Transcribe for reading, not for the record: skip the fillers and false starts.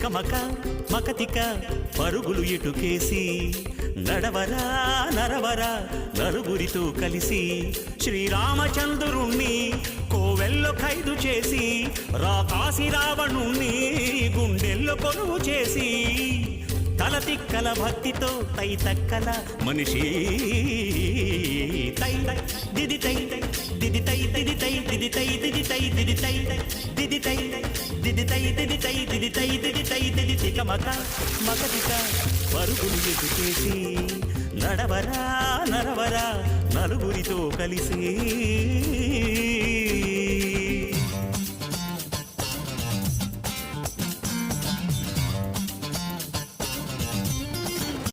తికమక మకతిక పరుగులు ఇటుకేసి నడవరా నరవరా నలుగురితో కలిసి శ్రీరామచంద్రుణ్ణి కోవెల్లో ఖైదు చేసి రాకాసి రావణుణ్ణి గుండెల్లో కొలువు చేసి తల తిక్కల భక్తితో తై తక్కల మనిషి తై దిది తై దిది తై దిది తై దిది తై దిది తై దిది తై దిది తై దిది తై దిది తై దిది తై దిది తై దిది తికమక మకతిక పరుగులు ఎదుకేసి నడవరా నరవరా నలుగురితో కలిసి